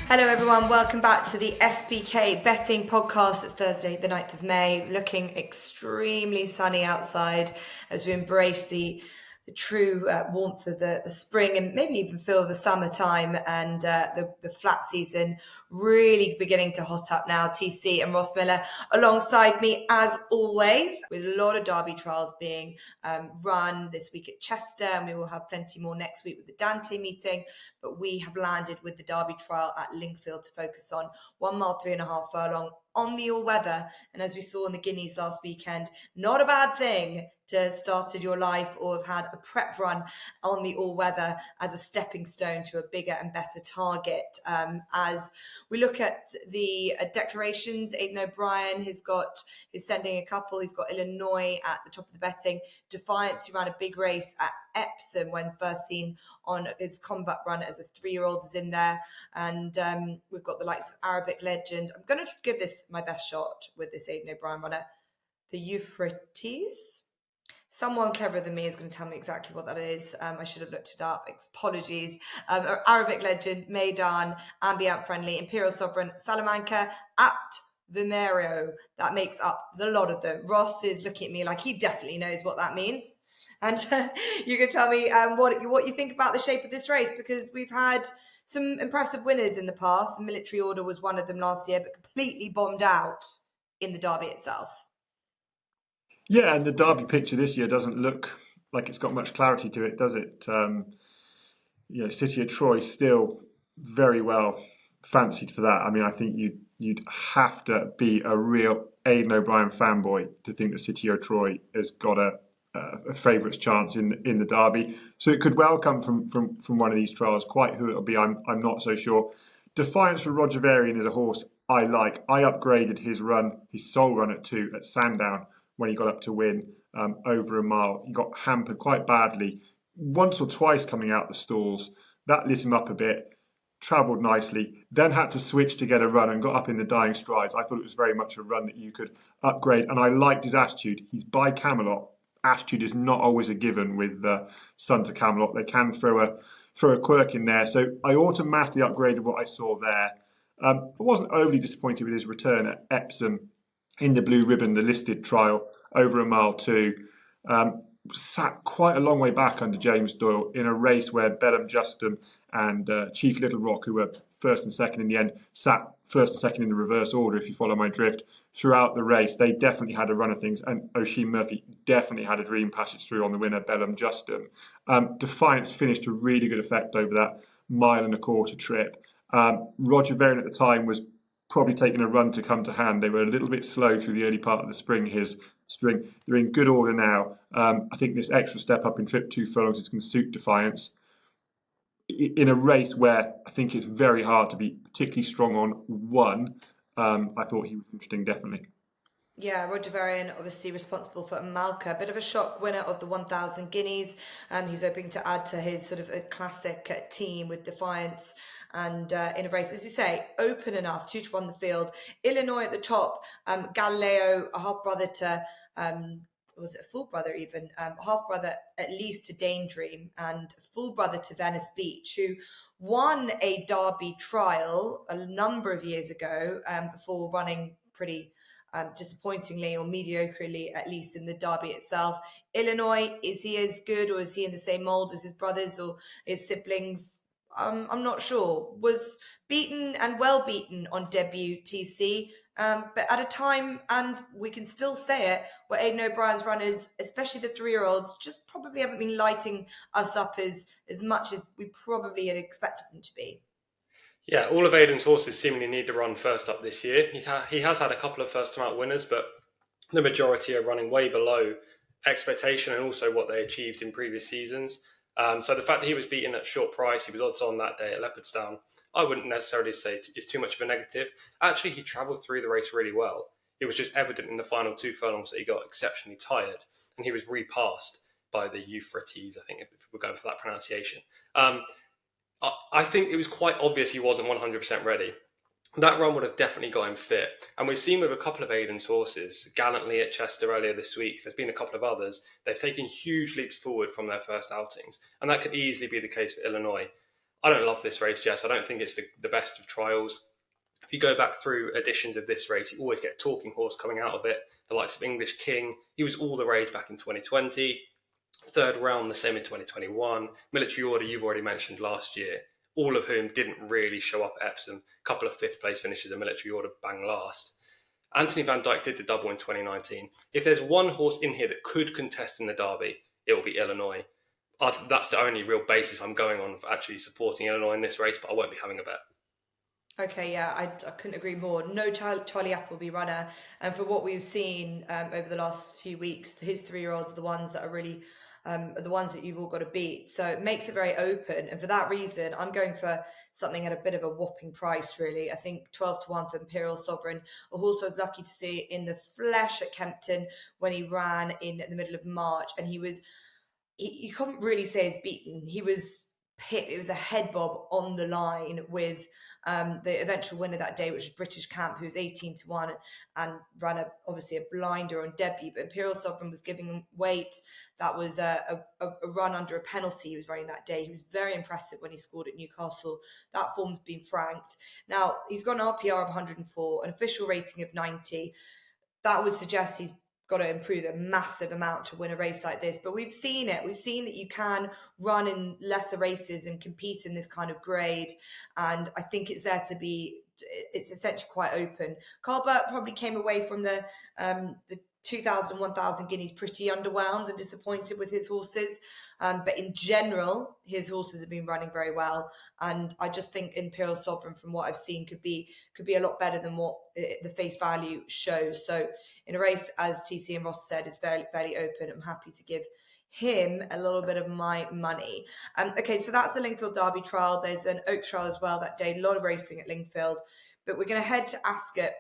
Hello everyone, welcome back to the SBK betting podcast. It's Thursday, the 9th of May, looking extremely sunny outside as we embrace the true warmth of the spring and maybe even feel the summertime, and the flat season really beginning to hot up now. TC and Ross Millar alongside me as always, with a lot of Derby trials being run this week at Chester, and we will have plenty more next week with the Dante meeting. But we have landed with the Derby trial at Lingfield to focus on 1 mile, 3.5 furlong on the all-weather. And as we saw in the Guineas last weekend, not a bad thing to have started your life or have had a prep run on the all-weather as a stepping stone to a bigger and better target. As we look at the declarations, Aidan O'Brien is sending a couple. He's got Illinois at the top of the betting. Defiance, who ran a big race at Epsom when first seen on his combat run as a 3-year-old, is in there. And we've got the likes of Arabic Legend. I'm going to give this my best shot with this Aidan O'Brien runner. The Euphrates. Someone cleverer than me is going to tell me exactly what that is. I should have looked it up. Apologies. Arabic Legend, Maidan, Ambient Friendly, Imperial Sovereign, Salamanca, Apt, Vimero. That makes up the lot of them. Ross is looking at me like he definitely knows what that means. And you can tell me what you think about the shape of this race, because we've had some impressive winners in the past. Military Order was one of them last year, but completely bombed out in the Derby itself. Yeah, and the Derby picture this year doesn't look like it's got much clarity to it, does it? City of Troy still very well fancied for that. I mean, I think you'd have to be a real Aidan O'Brien fanboy to think that City of Troy has got a favourite's chance in the Derby. So it could well come from one of these trials. Quite who it'll be, I'm not so sure. Defiance for Roger Varian is a horse I like. I upgraded his sole run at 2 at Sandown when he got up to win over a mile. He got hampered quite badly once or twice coming out the stalls. That lit him up a bit, travelled nicely, then had to switch to get a run and got up in the dying strides. I thought it was very much a run that you could upgrade, and I liked his attitude. He's by Camelot. Attitude is not always a given with Sons of Camelot. They can throw a quirk in there. So I automatically upgraded what I saw there. I wasn't overly disappointed with his return at Epsom in the Blue Ribbon, the listed trial, over a mile 2. Sat quite a long way back under James Doyle in a race where Bellum Justin and Chief Little Rock, who were first and second in the end, sat first and second in the reverse order, if you follow my drift, throughout the race. They definitely had a run of things, and Oisin Murphy definitely had a dream passage through on the winner, Bellum Justin. Defiance finished to really good effect over that 1.25 mile trip. Roger Varian at the time was probably taking a run to come to hand. They were a little bit slow through the early part of the spring, his string. They're in good order now. I think this extra step up in trip 2 furlongs is going to suit Defiance in a race where I think it's very hard to be particularly strong on one. I thought he was interesting, definitely. Yeah, Roger Varian obviously responsible for Malka, a bit of a shock winner of the 1,000 guineas. He's hoping to add to his sort of a classic team with Defiance, and in a race, as you say, open enough, 2-1 the field. Illinois at the top, Galileo, a half brother to was it a full brother even, half brother at least to Daydream, and full brother to Venice Beach, who won a Derby trial a number of years ago before running pretty disappointingly or mediocrely, at least in the Derby itself. Illinois, is he as good, or is he in the same mould as his brothers or his siblings? I'm not sure. Was beaten and well beaten on debut, TC, but at a time, and we can still say it, where Aidan O'Brien's runners, especially the 3-year-olds, just probably haven't been lighting us up as much as we probably had expected them to be. Yeah, all of Aidan's horses seemingly need to run first up this year. He has had a couple of first-time out winners, but the majority are running way below expectation and also what they achieved in previous seasons. So the fact that he was beaten at short price, he was odds on that day at Leopardstown, I wouldn't necessarily say it's too much of a negative. Actually, he travelled through the race really well. It was just evident in the final 2 furlongs that he got exceptionally tired, and he was repassed by the Euphrates, I think, if we're going for that pronunciation. I think it was quite obvious he wasn't 100% ready. That run would have definitely got him fit. And we've seen with a couple of Aidan's horses, Gallantly at Chester earlier this week, there's been a couple of others, they've taken huge leaps forward from their first outings. And that could easily be the case for Illinois. I don't love this race, Jess. I don't think it's the best of trials. If you go back through editions of this race, you always get a talking horse coming out of it. The likes of English King, he was all the rage back in 2020. Third Realm, the same in 2021. Military Order, you've already mentioned last year, all of whom didn't really show up at Epsom. A couple of fifth place finishes, and Military Order bang last. Anthony Van Dyke did the double in 2019. If there's one horse in here that could contest in the Derby, it will be Illinois. That's the only real basis I'm going on for actually supporting Illinois in this race, but I won't be having a bet. Okay, yeah, I couldn't agree more. No Charlie Appleby runner. And for what we've seen over the last few weeks, his 3-year-olds are the ones that are really the ones that you've all got to beat. So it makes it very open. And for that reason, I'm going for something at a bit of a whopping price, really. I think 12-1 for Imperial Sovereign, a horse I was lucky to see in the flesh at Kempton when he ran in the middle of March. And you couldn't really say he's beaten. He was picked. It was a head bob on the line with the eventual winner that day, which was British Camp, who was 18-1 and ran obviously a blinder on debut. But Imperial Sovereign was giving him weight. That was a run under a penalty he was running that day. He was very impressive when he scored at Newcastle. That form's been franked. Now, he's got an RPR of 104, an official rating of 90. That would suggest he's got to improve a massive amount to win a race like this. But we've seen it. We've seen that you can run in lesser races and compete in this kind of grade. And I think it's there to be, it's essentially quite open. Carl Burt probably came away from the 2,000, 1,000 guineas pretty underwhelmed and disappointed with his horses. But in general, his horses have been running very well. And I just think Imperial Sovereign, from what I've seen, could be a lot better than what the face value shows. So in a race, as TC and Ross said, is very, very open. I'm happy to give him a little bit of my money. Okay, so that's the Lingfield Derby Trial. There's an Oaks Trial as well that day. A lot of racing at Lingfield. But we're going to head to Ascot.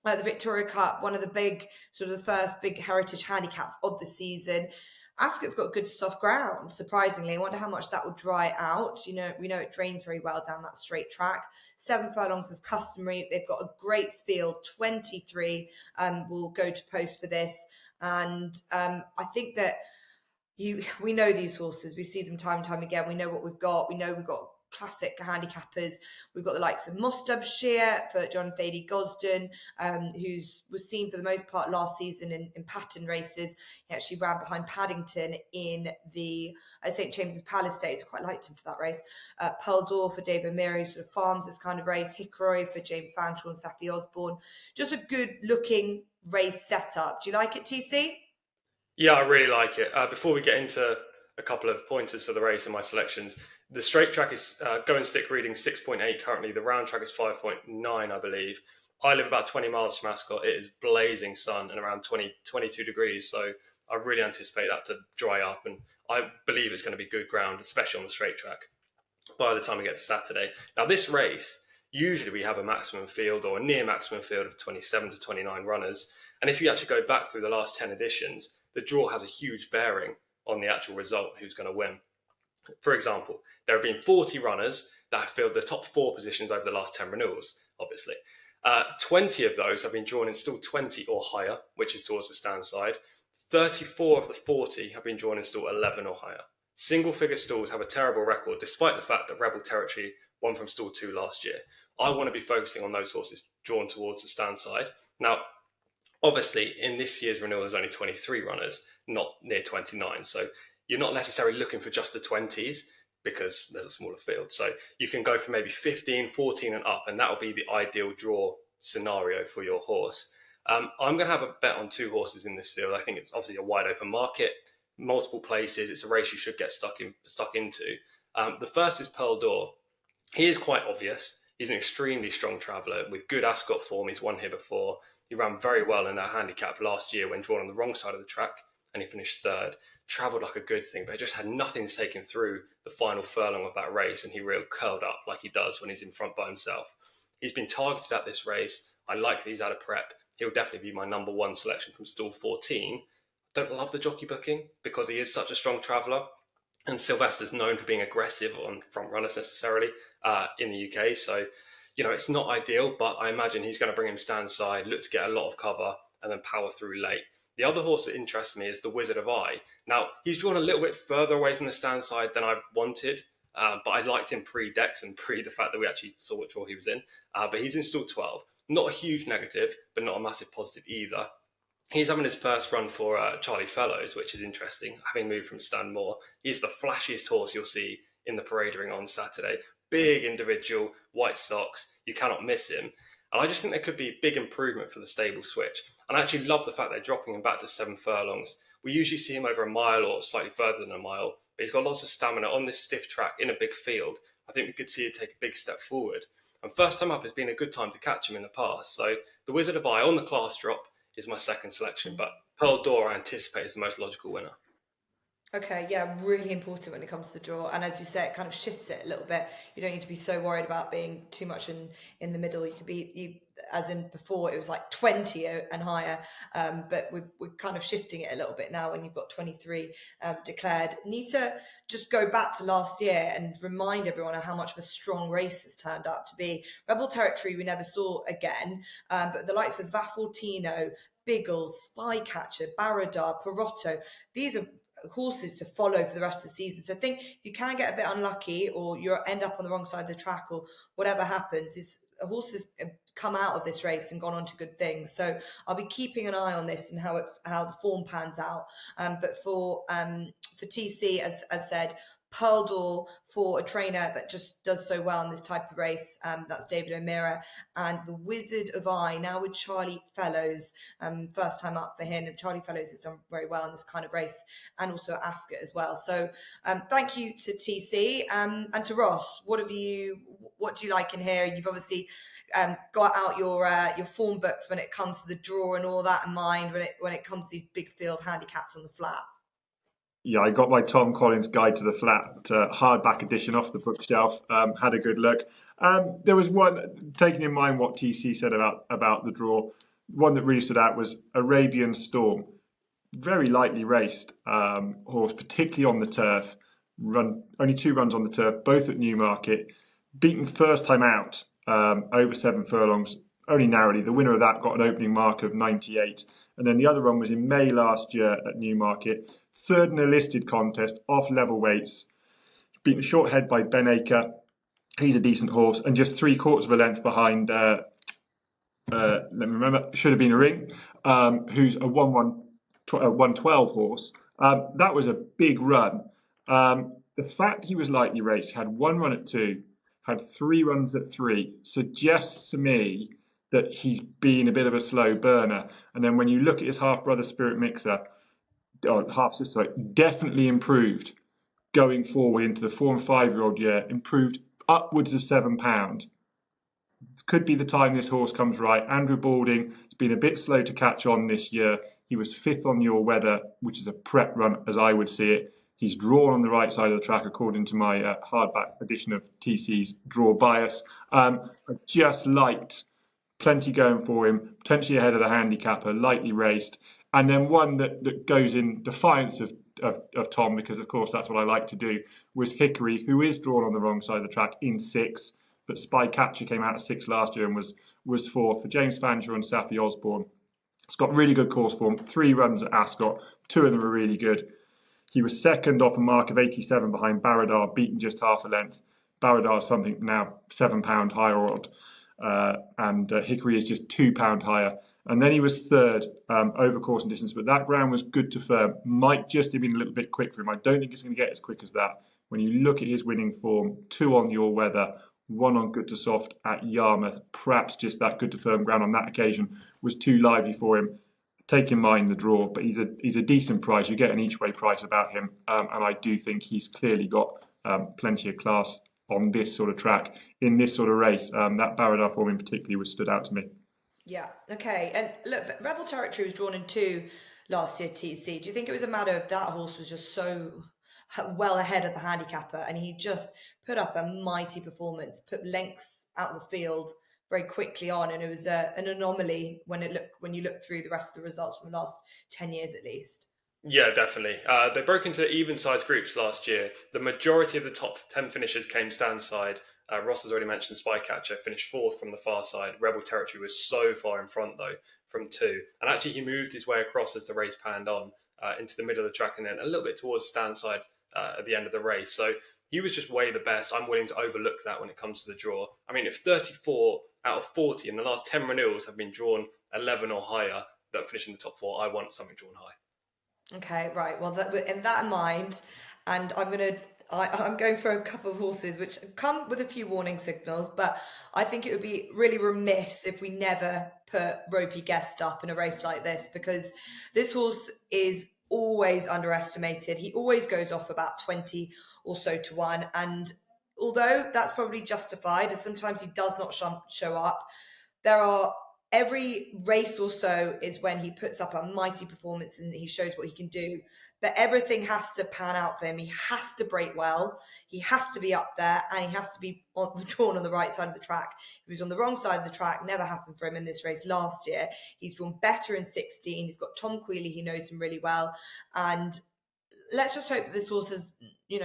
The Victoria Cup, one of the big, sort of the first big heritage handicaps of the season. Ascot's got good soft ground, surprisingly. I wonder how much that will dry out. We know it drains very well down that straight track. 7 furlongs is customary. They've got a great field. 23 will go to post for this. And I think that we know these horses. We see them time and time again. We know what we've got. We know we've got classic handicappers. We've got the likes of Mustabshir for John Thady Gosden, who was seen for the most part last season in pattern races. He actually ran behind Paddington in the St James's Palace Stakes. I quite liked him for that race. Pearl d'Or for Dave O'Meara, sort of farms this kind of race. Hickory for James Fanshawe and Safi Osborne. Just a good looking race setup. Do you like it, TC? Yeah, I really like it. Before we get into a couple of pointers for the race and my selections, the straight track is go and stick reading 6.8 currently. The round track is 5.9, I believe. I live about 20 miles from Ascot. It is blazing sun and around 22 degrees. So I really anticipate that to dry up. And I believe it's going to be good ground, especially on the straight track, by the time we get to Saturday. Now, this race, usually we have a maximum field or a near maximum field of 27 to 29 runners. And if you actually go back through the last 10 editions, the draw has a huge bearing on the actual result, who's going to win. For example, there have been 40 runners that have filled the top 4 positions over the last 10 renewals, obviously. 20 of those have been drawn in stall 20 or higher, which is towards the stand side. 34 of the 40 have been drawn in stall 11 or higher. Single figure stalls have a terrible record, despite the fact that Rebel Territory won from stall 2 last year. I want to be focusing on those horses drawn towards the stand side. Now, obviously, in this year's renewal, there's only 23 runners, not near 29. So you're not necessarily looking for just the 20s because there's a smaller field. So you can go for maybe 15, 14 and up, and that'll be the ideal draw scenario for your horse. I'm going to have a bet on 2 horses in this field. I think it's obviously a wide open market, multiple places. It's a race you should get stuck into. The first is Pearl d'Or. He is quite obvious. He's an extremely strong traveller with good Ascot form. He's won here before. He ran very well in that handicap last year when drawn on the wrong side of the track, and he finished 3rd. Travelled like a good thing, but just had nothing to take him through the final furlong of that race, and he really curled up like he does when he's in front by himself. He's been targeted at this race. I like that he's out of prep. He'll definitely be my number 1 selection from stall 14. Don't love the jockey booking because he is such a strong traveller, and Sylvester's known for being aggressive on front runners necessarily in the UK. So, it's not ideal, but I imagine he's going to bring him stand side, look to get a lot of cover, and then power through late. The other horse that interests me is the Wizard of Eye. Now, he's drawn a little bit further away from the stand side than I wanted. but I liked him pre-Dex and pre the fact that we actually saw what draw he was in. But he's in stall 12. Not a huge negative, but not a massive positive either. He's having his first run for Charlie Fellows, which is interesting, having moved from Stanmore. He's the flashiest horse you'll see in the parade ring on Saturday. Big individual, white socks, you cannot miss him. And I just think there could be a big improvement for the stable switch. And I actually love the fact they're dropping him back to 7 furlongs. We usually see him over a mile or slightly further than a mile, but he's got lots of stamina on this stiff track in a big field. I think we could see him take a big step forward. And first time up has been a good time to catch him in the past. So the Wizard of Eye on the class drop is my second selection, but Pearl d'Or I anticipate is the most logical winner. Okay, yeah, really important when it comes to the draw. And as you say, it kind of shifts it a little bit. You don't need to be so worried about being too much in the middle. You could be, as in before, it was like 20 and higher. But we're kind of shifting it a little bit now when you've got 23 declared. Need to just go back to last year and remind everyone of how much of a strong race this turned out to be. Rebel Territory we never saw again, but the likes of Vafortino, Biggles, Spycatcher, Baradar, Perotto, these are horses to follow for the rest of the season. So I think if you can get a bit unlucky or you end up on the wrong side of the track or whatever happens, horses have come out of this race and gone on to good things. So I'll be keeping an eye on this and how the form pans out. But for TC, as said, Pearl d'Or for a trainer that just does so well in this type of race. That's David O'Meara. And the Wizard of Eye, now with Charlie Fellows, first time up for him. And Charlie Fellows has done very well in this kind of race, and also at Ascot as well. So thank you to TC. And to Ross, what do you like in here? You've obviously got out your form books when it comes to the draw and all that in mind when it comes to these big field handicaps on the flat. Yeah, I got my Tom Collins Guide to the Flat hardback edition off the bookshelf. Had a good look. There was one, taking in mind what TC said about the draw, one that really stood out was Arabian Storm. Very lightly raced horse, particularly on the turf. Only 2 runs on the turf, both at Newmarket. Beaten first time out over 7 furlongs, only narrowly. The winner of that got an opening mark of 98. And then the other run was in May last year at Newmarket. Third in a listed contest, off level weights. Beaten a short head by Ben Aker. He's a decent horse. And just 3/4 of a length behind, let me remember, Should Have Been a Ring, who's a 112 horse. That was a big run. The fact he was lightly raced, had 1 run at 2, had 3 runs at 3, suggests to me that he's been a bit of a slow burner. And then when you look at his half-brother Spirit Mixer, or half-sister, definitely improved going forward into the 4 and 5-year-old year, improved upwards of £7. Could be the time this horse comes right. Andrew Balding has been a bit slow to catch on this year. He was 5th on Your Weather, which is a prep run as I would see it. He's drawn on the right side of the track according to my hardback edition of TC's Draw Bias. I just liked plenty going for him, potentially ahead of the handicapper, lightly raced. And then one that goes in defiance of Tom, because of course that's what I like to do, was Hickory, who is drawn on the wrong side of the track in 6. But Spycatcher came out of 6 last year and was 4th for James Fanshawe and Safi Osborne. It's got really good course form, 3 runs at Ascot, 2 of them are really good. He was 2nd off a mark of 87 behind Baradar, beaten just half a length. Baradar is something now £7 higher odd, and Hickory is just £2 higher. And then he was 3rd over course and distance, but that ground was good to firm. Might just have been a little bit quick for him. I don't think it's going to get as quick as that. When you look at his winning form, 2 on Your Weather, 1 on Good to Soft at Yarmouth, perhaps just that good to firm ground on that occasion was too lively for him. Take in mind the draw, but he's a decent price. You get an each way price about him, and I do think he's clearly got plenty of class on this sort of track in this sort of race. That Baradar form in particular stood out to me. Yeah, okay. And look, Rebel Territory was drawn in 2 last year, TC. Do you think it was a matter of that horse was just so well ahead of the handicapper and he just put up a mighty performance, put lengths out of the field very quickly on, and it was an anomaly when you look through the rest of the results from the last 10 years at least? Yeah, definitely. They broke into even-sized groups last year. The majority of the top 10 finishers came stand side. Ross has already mentioned Spycatcher, finished 4th from the far side. Rebel Territory was so far in front, though, from 2. And actually, he moved his way across as the race panned on into the middle of the track and then a little bit towards stand side at the end of the race. So he was just way the best. I'm willing to overlook that when it comes to the draw. I mean, if 34 out of 40 in the last 10 renewals have been drawn 11 or higher that finish in the top 4, I want something drawn high. Okay, right. Well, in that in mind, and I'm going for a couple of horses which come with a few warning signals, but I think it would be really remiss if we never put Ropey Guest up in a race like this, because this horse is always underestimated. He always goes off about 20 or so to 1, and although that's probably justified, as sometimes he does not show up, every race or so is when he puts up a mighty performance and he shows what he can do. But everything has to pan out for him. He has to break well. He has to be up there, and he has to be drawn on the right side of the track. If he was on the wrong side of the track, never happened for him in this race last year. He's drawn better in 16. He's got Tom Queally. He knows him really well. And let's just hope that this horse is,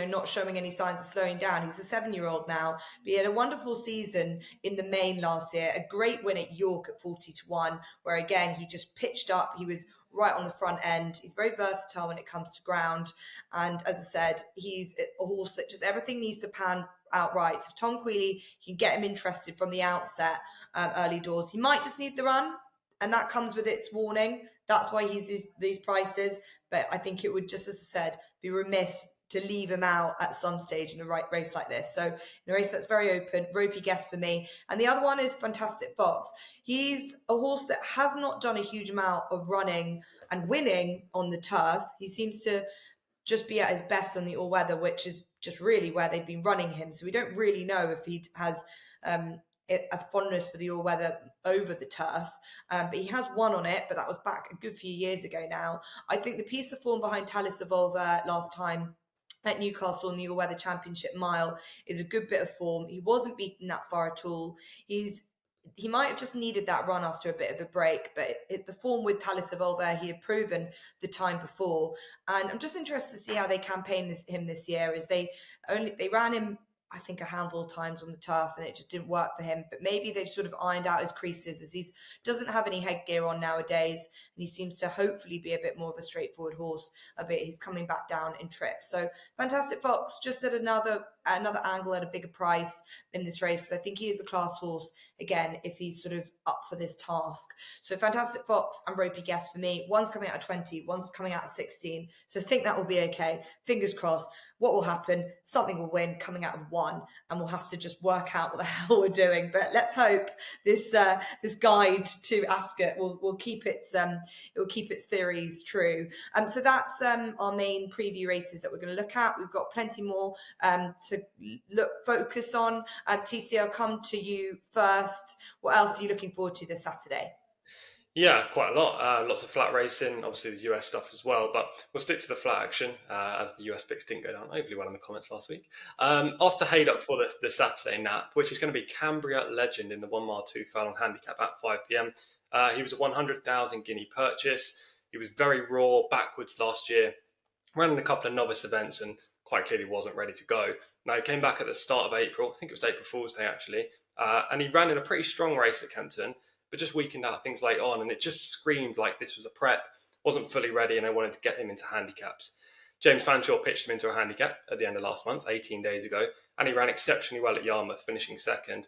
not showing any signs of slowing down. He's a 7-year-old now, but he had a wonderful season in the main last year, a great win at York at 40 to 1, where again, he just pitched up. He was right on the front end. He's very versatile when it comes to ground. And as I said, he's a horse that just everything needs to pan out right. So if Tom Queally can get him interested from the outset, early doors, he might just need the run, and that comes with its warning. That's why he's these prices. But I think it would, just as I said, be remiss to leave him out at some stage in a race like this. So in a race that's very open, Ropey Guest for me. And the other one is Fantastic Fox. He's a horse that has not done a huge amount of running and winning on the turf. He seems to just be at his best on the all-weather, which is just really where they've been running him. So we don't really know if he has a fondness for the all-weather over the turf, but he has won on it, but that was back a good few years ago now. I think the piece of form behind Talis Evolver last time at Newcastle in the all-weather championship mile is a good bit of form. He wasn't beaten that far at all. He might have just needed that run after a bit of a break, but the form with Talis Evolver, he had proven the time before. And I'm just interested to see how they campaign him this year, as they ran him, I think, a handful of times on the turf, and it just didn't work for him. But maybe they've sort of ironed out his creases, as he doesn't have any headgear on nowadays, and he seems to hopefully be a bit more of a straightforward horse. He's coming back down in trip. So Fantastic Fox just at another angle at a bigger price in this race, because I think he is a class horse again if he's sort of up for this task. So Fantastic Fox and Ropey Guest for me. One's coming out of 20, one's coming out of 16. So I think that will be okay. Fingers crossed. What will happen? Something will win coming out of 1, and we'll have to just work out what the hell we're doing. But let's hope this guide to Ascot will keep its theories true. So that's our main preview races that we're going to look at. We've got plenty more to focus on. TC, I'll come to you first. What else are you looking forward to this Saturday? Yeah, quite a lot. Lots of flat racing, obviously the US stuff as well, but we'll stick to the flat action as the US picks didn't go down overly well in the comments last week. Off to Haydock for the Saturday nap, which is going to be Cambria Legend in the 1 mile 2 furlong handicap at 5 p.m. He was a 100,000 guinea purchase. He was very raw backwards last year, ran in a couple of novice events and quite clearly wasn't ready to go. Now, he came back at the start of April, I think it was April Fool's Day actually, and he ran in a pretty strong race at Kempton, but just weakened out things late on, and it just screamed like this was a prep, wasn't fully ready, and I wanted to get him into handicaps. James Fanshawe pitched him into a handicap at the end of last month, 18 days ago, and he ran exceptionally well at Yarmouth, finishing second.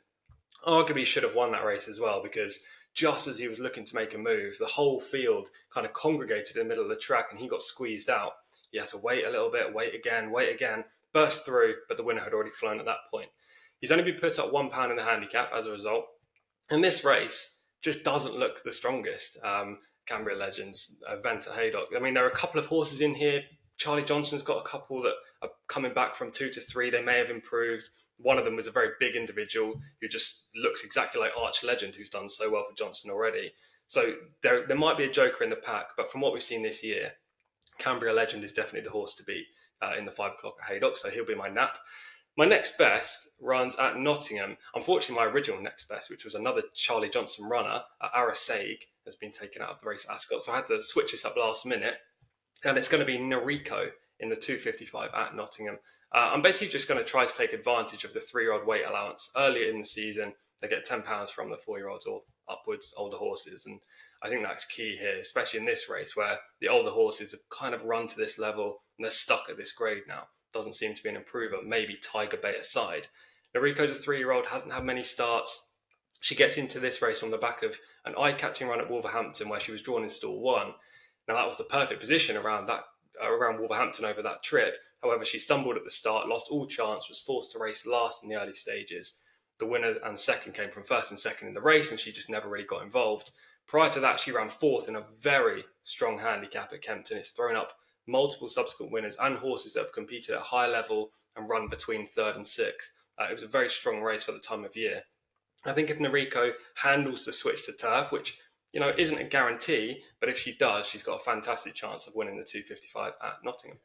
Arguably should have won that race as well, because just as he was looking to make a move, the whole field kind of congregated in the middle of the track, and he got squeezed out. He had to wait a little bit, wait again, burst through, but the winner had already flown at that point. He's only been put up £1 in the handicap as a result. And this race just doesn't look the strongest. Cambria Legends event at Haydock. I mean, there are a couple of horses in here. Charlie Johnson's got a couple that are coming back from 2 to 3. They may have improved. One of them was a very big individual who just looks exactly like Arch Legend, who's done so well for Johnson already. So there might be a joker in the pack, but from what we've seen this year, Cambria Legend is definitely the horse to beat in the 5 o'clock at Haydock, so he'll be my nap. My next best runs at Nottingham. Unfortunately, my original next best, which was another Charlie Johnson runner at Arasaig, has been taken out of the race at Ascot. So I had to switch this up last minute. And it's going to be Noriko in the 255 at Nottingham. I'm basically just going to try to take advantage of the 3-year-old weight allowance. Earlier in the season, they get £10 from the 4-year-olds or upwards older horses. And I think that's key here, especially in this race where the older horses have kind of run to this level and they're stuck at this grade now. doesn't seem to be an improver, maybe Tiger Bait aside. Noriko, the 3-year-old, hasn't had many starts. She gets into this race on the back of an eye-catching run at Wolverhampton where she was drawn in stall 1. Now, that was the perfect position around Wolverhampton over that trip. However, she stumbled at the start, lost all chance, was forced to race last in the early stages. The winner and second came from first and second in the race, and she just never really got involved. Prior to that, she ran 4th in a very strong handicap at Kempton. It's thrown up multiple subsequent winners and horses that have competed at a high level and run between 3rd and 6th. It was a very strong race for the time of year. I think if Noriko handles the switch to turf, which isn't a guarantee, but if she does, she's got a fantastic chance of winning the 255 at Nottingham.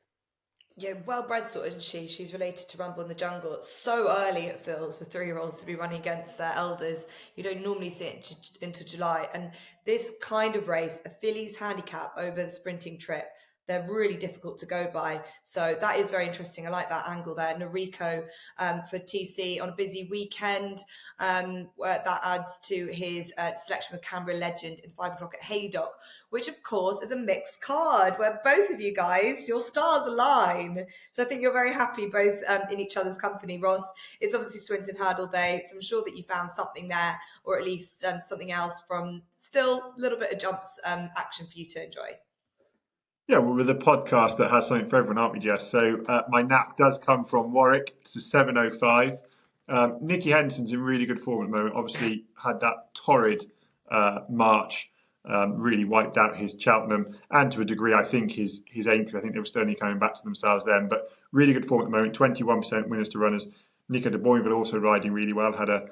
Yeah, well-bred sort, isn't she? She's related to Rumble in the Jungle. It's so early, it feels, for 3-year-olds to be running against their elders. You don't normally see it into July. And this kind of race, a fillies handicap over the sprinting trip, they're really difficult to go by. So that is very interesting. I like that angle there. Noriko for TC on a busy weekend. That adds to his selection with Canberra Legend in 5 o'clock at Haydock, which of course is a mixed card where both of you guys, your stars align. So I think you're very happy both in each other's company. Ross, it's obviously Swinton Hurdle Day, so I'm sure that you found something there, or at least something else from still a little bit of jumps action for you to enjoy. Yeah, well, we're the podcast that has something for everyone, aren't we, Jess? So my nap does come from Warwick. It's a 7:05. Nicky Henderson's in really good form at the moment. Obviously had that torrid March, really wiped out his Cheltenham and to a degree, I think, his Aintree. I think they were only coming back to themselves then. But really good form at the moment, 21% winners to runners. Nico de Boinville also riding really well, had a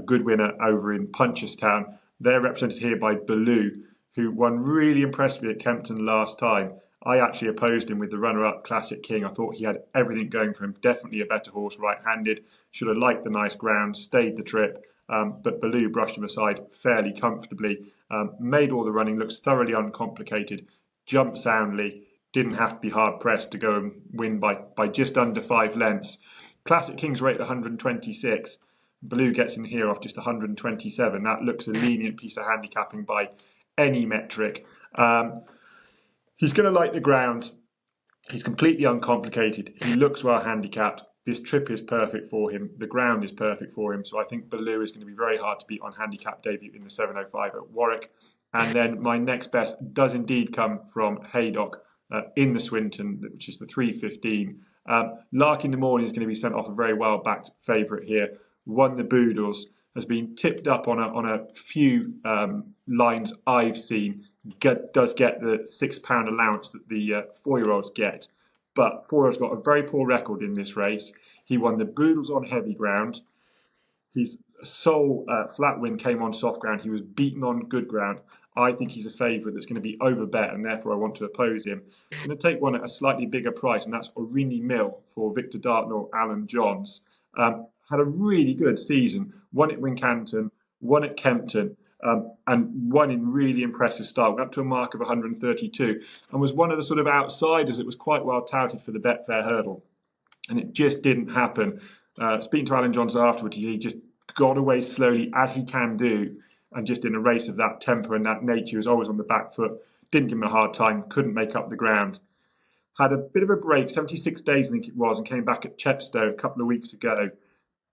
good winner over in Punchestown. They're represented here by Baloo, who won really impressively at Kempton last time. I actually opposed him with the runner-up Classic King. I thought he had everything going for him. Definitely a better horse, right-handed. Should have liked the nice ground, stayed the trip. But Baloo brushed him aside fairly comfortably. Made all the running, looks thoroughly uncomplicated. Jumped soundly. Didn't have to be hard-pressed to go and win by just under 5 lengths. Classic King's rate 126. Baloo gets in here off just 127. That looks a lenient piece of handicapping by any metric. He's going to like the ground. He's completely uncomplicated. He looks well handicapped. This trip is perfect for him. The ground is perfect for him. So I think Baloo is going to be very hard to beat on handicap debut in the 7:05 at Warwick. And then my next best does indeed come from Haydock in the Swinton, which is the 3:15. Lark in the Morning is going to be sent off a very well-backed favourite here. Won the Boodles, has been tipped up on a few lines I've seen. Does get the £6 allowance that the 4-year-olds get, but 4-year-olds got a very poor record in this race. He won the Boodles on heavy ground. His sole flat win came on soft ground. He was beaten on good ground. I think he's a favourite that's going to be overbet, and therefore I want to oppose him. I'm going to take one at a slightly bigger price, and that's Aurigny Mill for Victor Dartnell, Alan Johns. Had a really good season. Won at Wincanton, won at Kempton, and won in really impressive style. Went up to a mark of 132, and was one of the sort of outsiders that was quite well touted for the Betfair Hurdle. And it just didn't happen. Speaking to Alan Johns afterwards, he just got away slowly, as he can do, and just in a race of that temper and that nature, he was always on the back foot. Didn't give him a hard time, couldn't make up the ground. Had a bit of a break, 76 days I think it was, and came back at Chepstow a couple of weeks ago.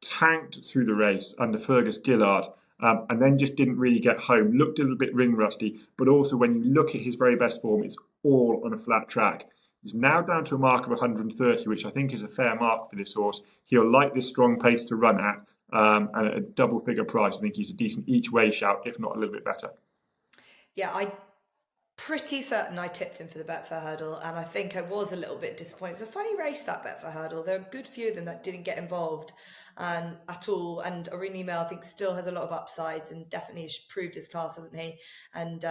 Tanked through the race under Fergus Gillard, and then just didn't really get home. Looked a little bit ring rusty, but also when you look at his very best form, it's all on a flat track. He's now down to a mark of 130, which I think is a fair mark for this horse. He'll like this strong pace to run at, and at a double figure price. I think he's a decent each way shout, if not a little bit better. Yeah, I'm pretty certain I tipped him for the Betfair Hurdle, and I think I was a little bit disappointed. It's a funny race, that Betfair Hurdle. There are a good few of them that didn't get involved at all, and Aurigny Mill I think still has a lot of upsides and definitely has proved his class, hasn't he? And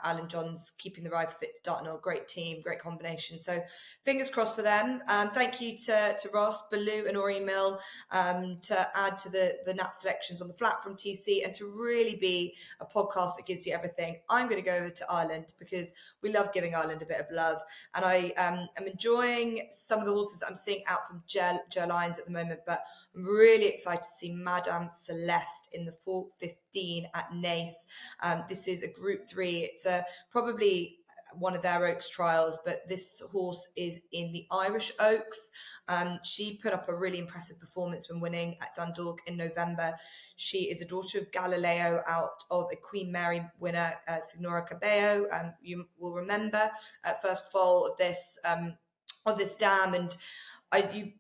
Alan Johns keeping the ride for Victor Dartnell, great team, great combination. So fingers crossed for them. Thank you to Ross, Baloo and Aurigny Mill to add to the NAP selections on the flat from TC, and to really be a podcast that gives you everything. I'm going to go over to Ireland because we love giving Ireland a bit of love, and I am enjoying some of the horses that I'm seeing out from Ger Lions at the moment, but I'm really excited to see Madame Celeste in the 4:15 at Naas. This is a Group 3. It's probably one of their Oaks trials, but this horse is in the Irish Oaks. She put up a really impressive performance when winning at Dundalk in November. She is a daughter of Galileo out of a Queen Mary winner, Signora Cabello. You will remember first foal of this dam, and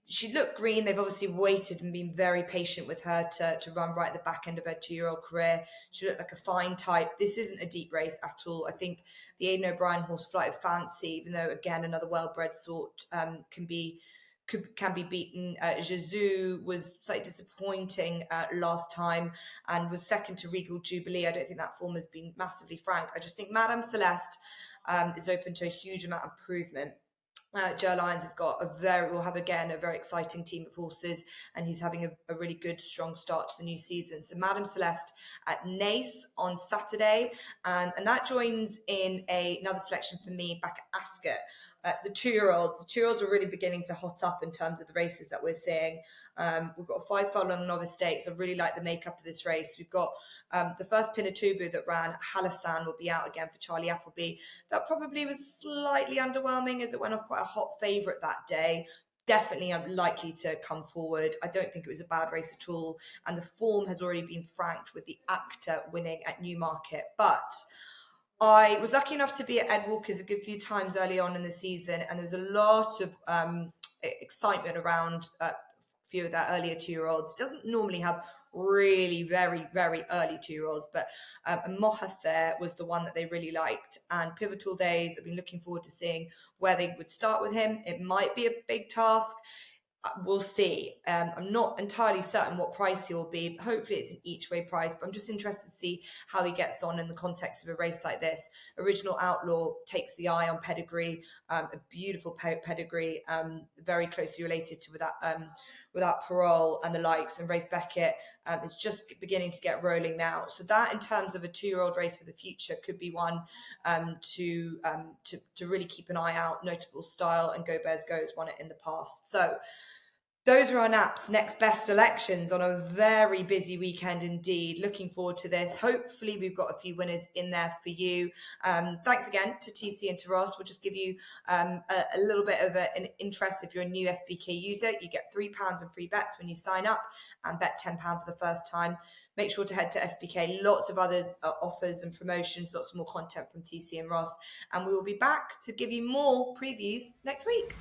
she looked green. They've obviously waited and been very patient with her to run right at the back end of her 2-year-old career. She looked like a fine type. This isn't a deep race at all. I think the Aidan O'Brien horse, Flight of Fancy, even though again another well-bred sort, can be beaten. Jesus was slightly disappointing last time and was second to Regal Jubilee. I don't think that form has been massively frank. I just think Madame Celeste is open to a huge amount of improvement. Joe Lyons will have again a very exciting team of horses, and he's having a really good, strong start to the new season. So Madame Celeste at Naas on Saturday, and that joins in another selection for me back at Ascot. The 2-year-olds. The 2-year-olds are really beginning to hot up in terms of the races that we're seeing. We've got a 5-furlong novice stakes. I really like the makeup of this race. We've got the first Pinatubo that ran, Halassan, will be out again for Charlie Appleby. That probably was slightly underwhelming as it went off quite a hot favourite that day. Definitely unlikely to come forward. I don't think it was a bad race at all. And the form has already been franked with the Actor winning at Newmarket. But I was lucky enough to be at Ed Walker's a good few times early on in the season, and there was a lot of excitement around a few of their earlier 2-year-olds. Doesn't normally have really very, very early 2-year-olds, but Mohath there was the one that they really liked. And Pivotal Days, I've been looking forward to seeing where they would start with him. It might be a big task. We'll see. I'm not entirely certain what price he'll be. But hopefully it's an each way price, but I'm just interested to see how he gets on in the context of a race like this. Original Outlaw takes the eye on pedigree, a beautiful pedigree, very closely related to Without Parole and the likes, and Rafe Beckett is just beginning to get rolling now. So that, in terms of a 2-year-old race for the future, could be one to really keep an eye out. Notable Style and Go Bears Go has won it in the past. So those are our naps, next best selections on a very busy weekend indeed. Looking forward to this. Hopefully we've got a few winners in there for you. Thanks again to TC and to Ross. We'll just give you a little bit of an interest. If you're a new SBK user, you get £3 in free bets when you sign up and bet £10 for the first time. Make sure to head to SBK. Lots of others offers and promotions, lots more content from TC and Ross. And we will be back to give you more previews next week.